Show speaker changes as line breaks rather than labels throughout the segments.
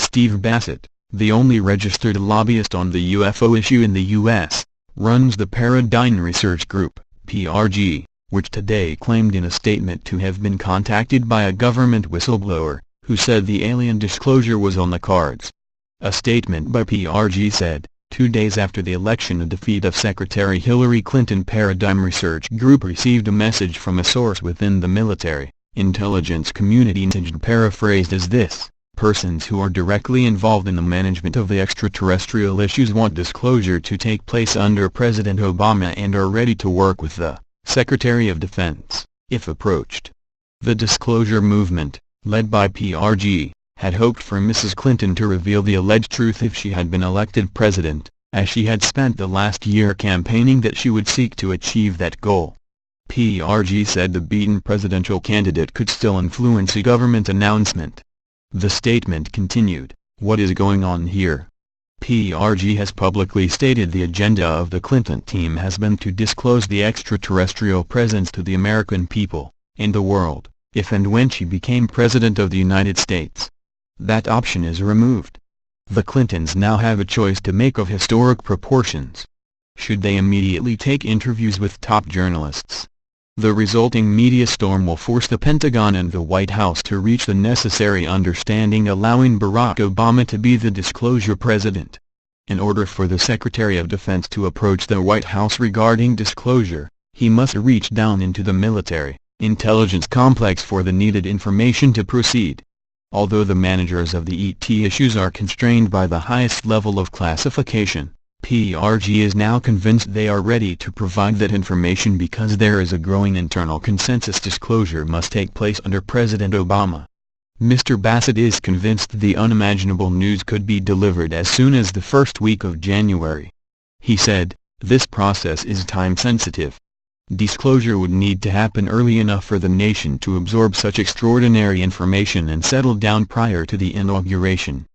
Steve Bassett, the only registered lobbyist on the UFO issue in the U.S., runs the Paradigm Research Group, PRG, which today claimed in a statement to have been contacted by a government whistleblower, who said the alien disclosure was on the cards. A statement by PRG said, 2 days after the election and defeat of Secretary Hillary Clinton, Paradigm Research Group received a message from a source within the military, intelligence community, paraphrased as this: persons who are directly involved in the management of the extraterrestrial issues want disclosure to take place under President Obama and are ready to work with the Secretary of Defense, if approached. The disclosure movement, led by PRG, had hoped for Mrs. Clinton to reveal the alleged truth if she had been elected president, as she had spent the last year campaigning that she would seek to achieve that goal. PRG said the beaten presidential candidate could still influence a government announcement. The statement continued, "What is going on here? PRG has publicly stated the agenda of the Clinton team has been to disclose the extraterrestrial presence to the American people, and the world, if and when she became President of the United States. That option is removed. The Clintons now have a choice to make of historic proportions. Should they immediately take interviews with top journalists? The resulting media storm will force the Pentagon and the White House to reach the necessary understanding allowing Barack Obama to be the disclosure president. In order for the Secretary of Defense to approach the White House regarding disclosure, he must reach down into the military intelligence complex for the needed information to proceed. Although the managers of the ET issues are constrained by the highest level of classification, PRG is now convinced they are ready to provide that information because there is a growing internal consensus disclosure must take place under President Obama. Mr. Bassett is convinced the unimaginable news could be delivered as soon as the first week of January. He said, "This process is time-sensitive. Disclosure would need to happen early enough for the nation to absorb such extraordinary information and settle down prior to the inauguration.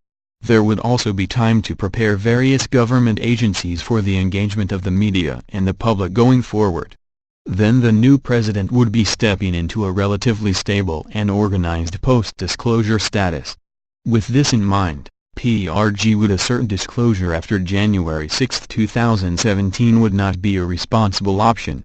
There would also be time to prepare various government agencies for the engagement of the media and the public going forward. Then the new president would be stepping into a relatively stable and organized post-disclosure status. With this in mind, PRG would assert disclosure after January 6, 2017 would not be a responsible option.